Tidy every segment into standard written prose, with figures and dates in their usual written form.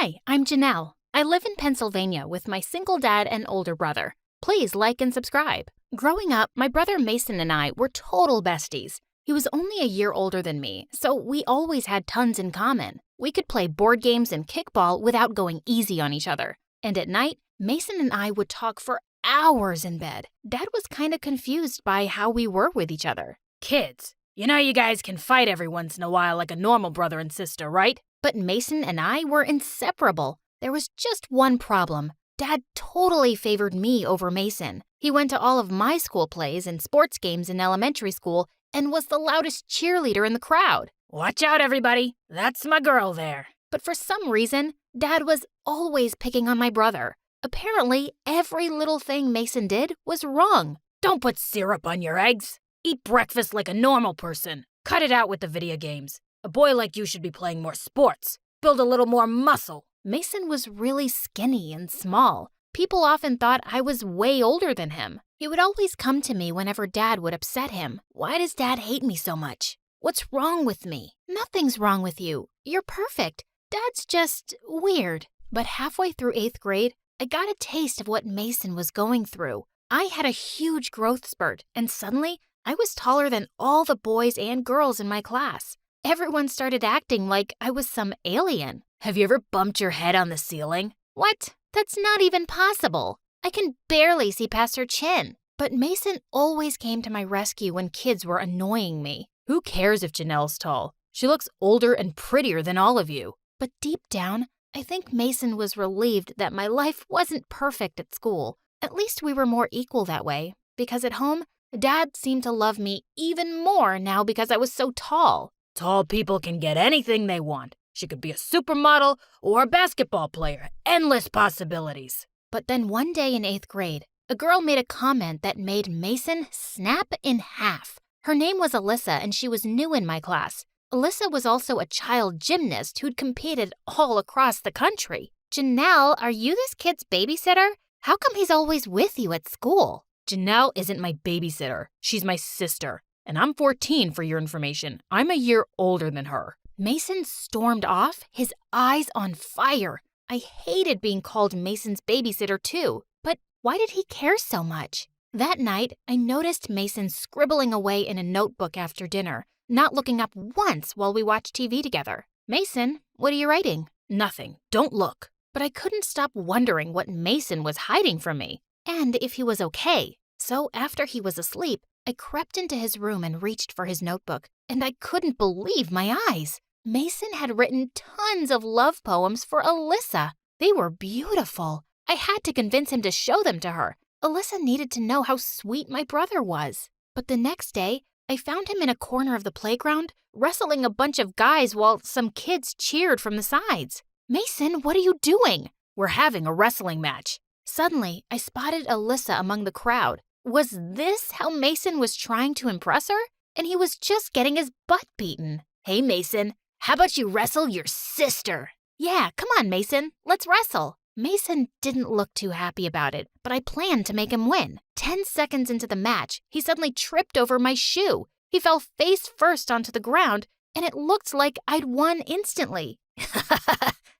Hi, I'm Janelle. I live in Pennsylvania with my single dad and older brother. Please like and subscribe. Growing up, my brother Mason and I were total besties. He was only a year older than me, so we always had tons in common. We could play board games and kickball without going easy on each other. And at night, Mason and I would talk for hours in bed. Dad was kind of confused by how we were with each other. Kids, you know you guys can fight every once in a while like a normal brother and sister, right? But Mason and I were inseparable. There was just one problem. Dad totally favored me over Mason. He went to all of my school plays and sports games in elementary school and was the loudest cheerleader in the crowd. Watch out, everybody. That's my girl there. But for some reason, Dad was always picking on my brother. Apparently, every little thing Mason did was wrong. Don't put syrup on your eggs. Eat breakfast like a normal person. Cut it out with the video games. A boy like you should be playing more sports. Build a little more muscle. Mason was really skinny and small. People often thought I was way older than him. He would always come to me whenever Dad would upset him. Why does Dad hate me so much? What's wrong with me? Nothing's wrong with you. You're perfect. Dad's just weird. But halfway through 8th grade, I got a taste of what Mason was going through. I had a huge growth spurt, and suddenly, I was taller than all the boys and girls in my class. Everyone started acting like I was some alien. Have you ever bumped your head on the ceiling? What? That's not even possible. I can barely see past her chin. But Mason always came to my rescue when kids were annoying me. Who cares if Janelle's tall? She looks older and prettier than all of you. But deep down, I think Mason was relieved that my life wasn't perfect at school. At least we were more equal that way, because at home, Dad seemed to love me even more now because I was so tall. Tall people can get anything they want. She could be a supermodel or a basketball player. Endless possibilities. But then one day in 8th grade, a girl made a comment that made Mason snap in half. Her name was Alyssa, and she was new in my class. Alyssa was also a child gymnast who'd competed all across the country. Janelle, are you this kid's babysitter? How come he's always with you at school? Janelle isn't my babysitter. She's my sister. And I'm 14 for your information. I'm a year older than her. Mason stormed off, his eyes on fire. I hated being called Mason's babysitter too, but why did he care so much? That night, I noticed Mason scribbling away in a notebook after dinner, not looking up once while we watched TV together. Mason, what are you writing? Nothing. Don't look. But I couldn't stop wondering what Mason was hiding from me, and if he was okay. So after he was asleep, I crept into his room and reached for his notebook, and I couldn't believe my eyes. Mason had written tons of love poems for Alyssa. They were beautiful. I had to convince him to show them to her. Alyssa needed to know how sweet my brother was. But the next day, I found him in a corner of the playground, wrestling a bunch of guys while some kids cheered from the sides. Mason, what are you doing? We're having a wrestling match. Suddenly, I spotted Alyssa among the crowd. Was this how Mason was trying to impress her? And he was just getting his butt beaten. Hey, Mason, how about you wrestle your sister? Yeah, come on, Mason. Let's wrestle. Mason didn't look too happy about it, but I planned to make him win. 10 seconds into the match, he suddenly tripped over my shoe. He fell face first onto the ground, and it looked like I'd won instantly.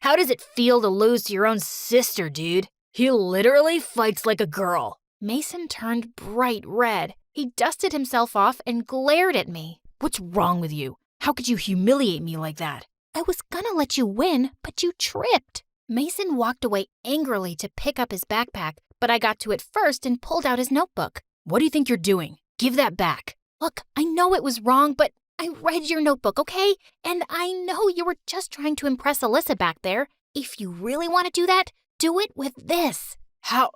How does it feel to lose to your own sister, dude? He literally fights like a girl. Mason turned bright red. He dusted himself off and glared at me. What's wrong with you? How could you humiliate me like that? I was gonna let you win, but you tripped. Mason walked away angrily to pick up his backpack, but I got to it first and pulled out his notebook. What do you think you're doing? Give that back. Look, I know it was wrong, but I read your notebook, okay? And I know you were just trying to impress Alyssa back there. If you really want to do that, do it with this. How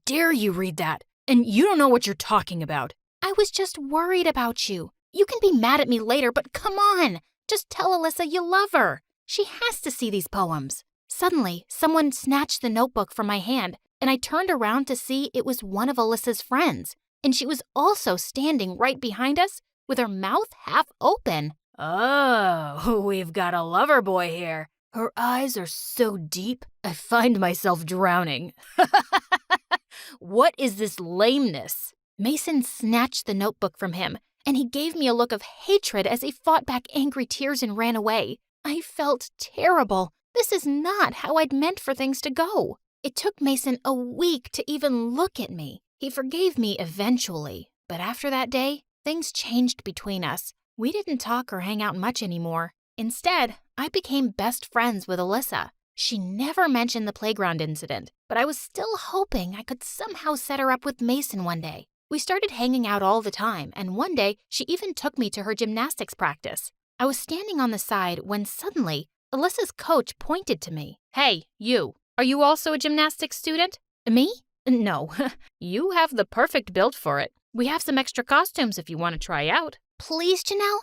dare you read that? And you don't know what you're talking about. I was just worried about you. You can be mad at me later, but come on. Just tell Alyssa you love her. She has to see these poems. Suddenly, someone snatched the notebook from my hand, and I turned around to see it was one of Alyssa's friends. And she was also standing right behind us with her mouth half open. Oh, we've got a lover boy here. Her eyes are so deep, I find myself drowning. What is this lameness? Mason snatched the notebook from him, and he gave me a look of hatred as he fought back angry tears and ran away. I felt terrible. This is not how I'd meant for things to go. It took Mason a week to even look at me. He forgave me eventually, but after that day, things changed between us. We didn't talk or hang out much anymore. Instead, I became best friends with Alyssa. She never mentioned the playground incident, but I was still hoping I could somehow set her up with Mason one day. We started hanging out all the time, and one day she even took me to her gymnastics practice. I was standing on the side when suddenly Alyssa's coach pointed to me. Hey, you. Are you also a gymnastics student? Me? No. You have the perfect build for it. We have some extra costumes if you want to try out. Please, Janelle?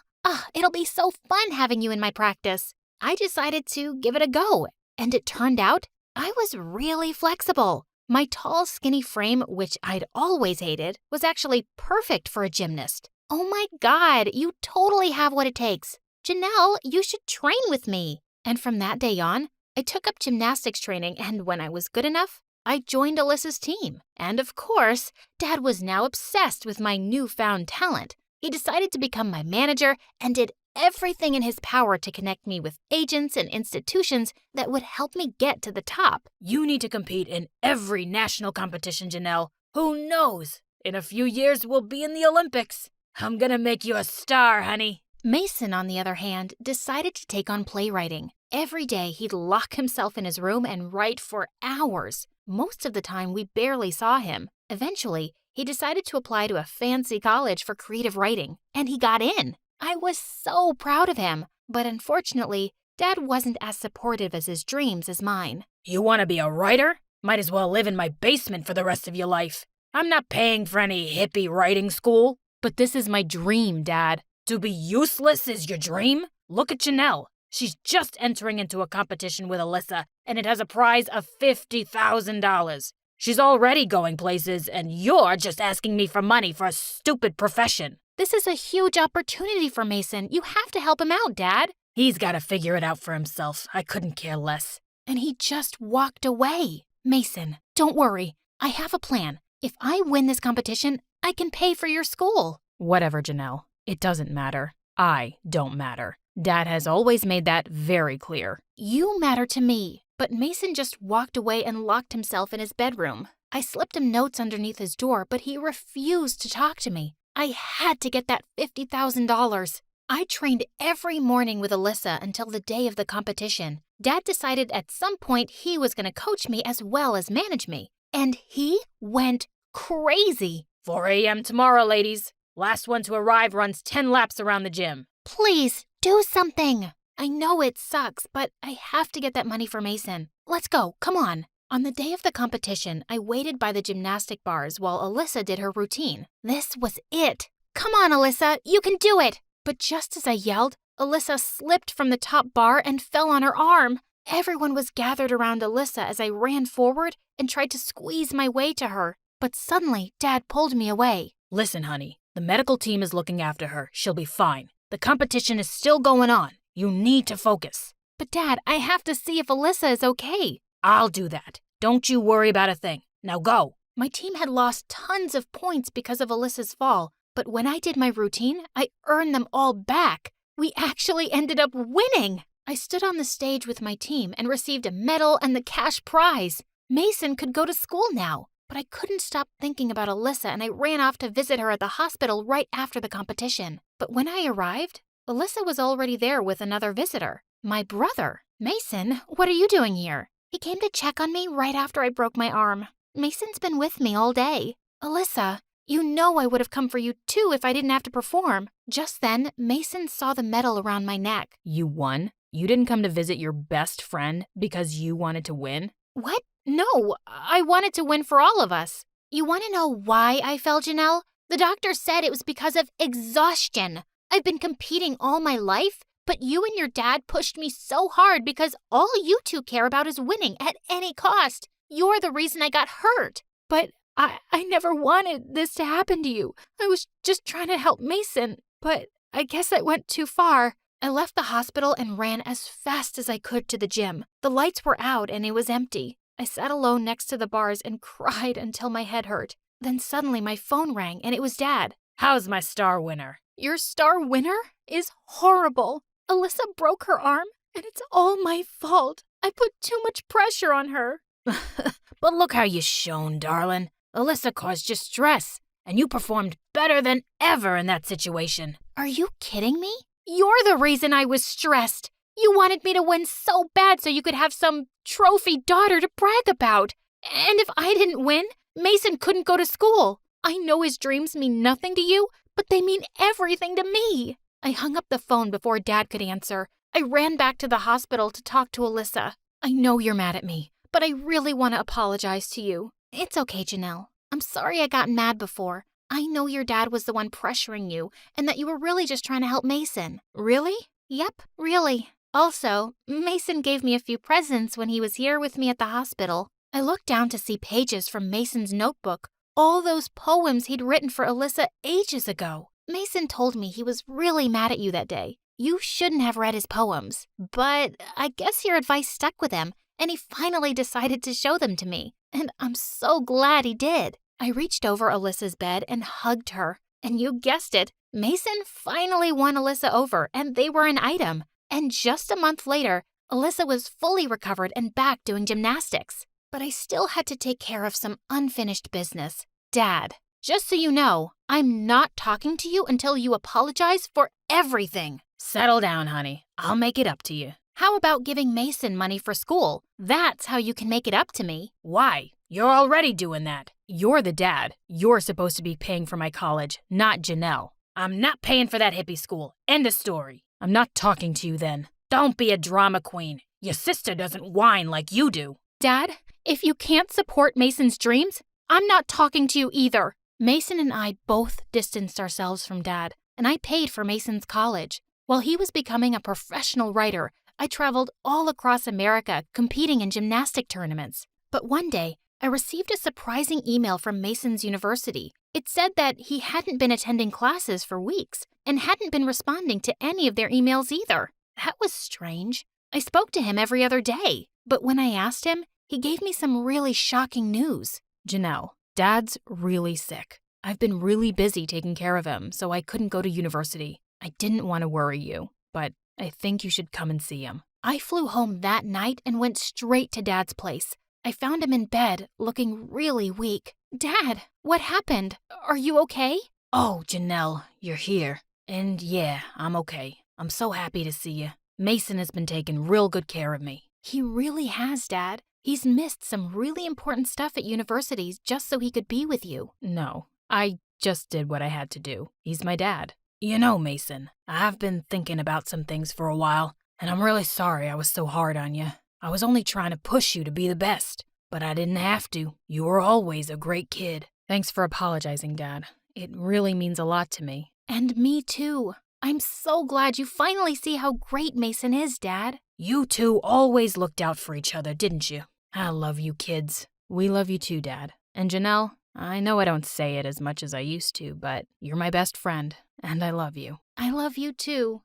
It'll be so fun having you in my practice. I decided to give it a go, and it turned out I was really flexible. My tall, skinny frame, which I'd always hated, was actually perfect for a gymnast. Oh my God, you totally have what it takes. Janelle, you should train with me. And from that day on, I took up gymnastics training, and when I was good enough, I joined Alyssa's team. And of course, Dad was now obsessed with my newfound talent. He decided to become my manager and did everything in his power to connect me with agents and institutions that would help me get to the top. You need to compete in every national competition, Janelle. Who knows? In a few years, we'll be in the Olympics. I'm gonna make you a star, honey. Mason, on the other hand, decided to take on playwriting. Every day, he'd lock himself in his room and write for hours. Most of the time, we barely saw him. Eventually, he decided to apply to a fancy college for creative writing, and he got in. I was so proud of him, but unfortunately, Dad wasn't as supportive as his dreams as mine. You want to be a writer? Might as well live in my basement for the rest of your life. I'm not paying for any hippie writing school. But this is my dream, Dad. To be useless is your dream? Look at Janelle. She's just entering into a competition with Alyssa, and it has a prize of $50,000. She's already going places, and you're just asking me for money for a stupid profession. This is a huge opportunity for Mason. You have to help him out, Dad. He's got to figure it out for himself. I couldn't care less. And he just walked away. Mason, don't worry. I have a plan. If I win this competition, I can pay for your school. Whatever, Janelle. It doesn't matter. I don't matter. Dad has always made that very clear. You matter to me. But Mason just walked away and locked himself in his bedroom. I slipped him notes underneath his door, but he refused to talk to me. I had to get that $50,000. I trained every morning with Alyssa until the day of the competition. Dad decided at some point he was going to coach me as well as manage me. And he went crazy. 4 a.m. tomorrow, ladies. Last one to arrive runs 10 laps around the gym. Please, do something. I know it sucks, but I have to get that money for Mason. Let's go, come on. On the day of the competition, I waited by the gymnastic bars while Alyssa did her routine. This was it. Come on, Alyssa, you can do it. But just as I yelled, Alyssa slipped from the top bar and fell on her arm. Everyone was gathered around Alyssa as I ran forward and tried to squeeze my way to her. But suddenly, Dad pulled me away. Listen, honey, the medical team is looking after her. She'll be fine. The competition is still going on. You need to focus. But Dad, I have to see if Alyssa is okay. I'll do that. Don't you worry about a thing. Now go. My team had lost tons of points because of Alyssa's fall, but when I did my routine, I earned them all back. We actually ended up winning. I stood on the stage with my team and received a medal and the cash prize. Mason could go to school now, but I couldn't stop thinking about Alyssa and I ran off to visit her at the hospital right after the competition. But when I arrived, Alyssa was already there with another visitor, my brother. Mason, what are you doing here? He came to check on me right after I broke my arm. Mason's been with me all day. Alyssa, you know I would have come for you too if I didn't have to perform. Just then, Mason saw the medal around my neck. You won? You didn't come to visit your best friend because you wanted to win? What? No, I wanted to win for all of us. You want to know why I fell, Janelle? The doctor said it was because of exhaustion. I've been competing all my life, but you and your dad pushed me so hard because all you two care about is winning at any cost. You're the reason I got hurt. But I never wanted this to happen to you. I was just trying to help Mason, but I guess I went too far. I left the hospital and ran as fast as I could to the gym. The lights were out and it was empty. I sat alone next to the bars and cried until my head hurt. Then suddenly my phone rang and it was Dad. How's my star winner? Your star winner is horrible. Alyssa broke her arm and it's all my fault. I put too much pressure on her. But look how you shone, darling. Alyssa caused you stress, and you performed better than ever in that situation. Are you kidding me? You're the reason I was stressed. You wanted me to win so bad so you could have some trophy daughter to brag about. And if I didn't win, Mason couldn't go to school. I know his dreams mean nothing to you, but they mean everything to me. I hung up the phone before Dad could answer. I ran back to the hospital to talk to Alyssa. I know you're mad at me, but I really want to apologize to you. It's okay, Janelle. I'm sorry I got mad before. I know your dad was the one pressuring you and that you were really just trying to help Mason. Really? Yep, really. Also, Mason gave me a few presents when he was here with me at the hospital. I looked down to see pages from Mason's notebook, all those poems he'd written for Alyssa ages ago. Mason told me he was really mad at you that day. You shouldn't have read his poems, but I guess your advice stuck with him, and he finally decided to show them to me. And I'm so glad he did. I reached over Alyssa's bed and hugged her. And you guessed it, Mason finally won Alyssa over, and they were an item. And just a month later, Alyssa was fully recovered and back doing gymnastics. But I still had to take care of some unfinished business. Dad, just so you know, I'm not talking to you until you apologize for everything. Settle down, honey. I'll make it up to you. How about giving Mason money for school? That's how you can make it up to me. Why? You're already doing that. You're the dad. You're supposed to be paying for my college, not Janelle. I'm not paying for that hippie school. End of story. I'm not talking to you then. Don't be a drama queen. Your sister doesn't whine like you do. Dad, if you can't support Mason's dreams, I'm not talking to you either. Mason and I both distanced ourselves from Dad, and I paid for Mason's college. While he was becoming a professional writer, I traveled all across America competing in gymnastic tournaments. But one day, I received a surprising email from Mason's university. It said that he hadn't been attending classes for weeks and hadn't been responding to any of their emails either. That was strange. I spoke to him every other day, but when I asked him, he gave me some really shocking news. Janelle, Dad's really sick. I've been really busy taking care of him, so I couldn't go to university. I didn't want to worry you, but I think you should come and see him. I flew home that night and went straight to Dad's place. I found him in bed, looking really weak. Dad, what happened? Are you okay? Oh, Janelle, you're here. And yeah, I'm okay. I'm so happy to see you. Mason has been taking real good care of me. He really has, Dad. He's missed some really important stuff at universities just so he could be with you. No, I just did what I had to do. He's my dad. You know, Mason, I've been thinking about some things for a while, and I'm really sorry I was so hard on you. I was only trying to push you to be the best, but I didn't have to. You were always a great kid. Thanks for apologizing, Dad. It really means a lot to me. And me too. I'm so glad you finally see how great Mason is, Dad. You two always looked out for each other, didn't you? I love you kids. We love you too, Dad. And Janelle, I know I don't say it as much as I used to, but you're my best friend, and I love you. I love you too.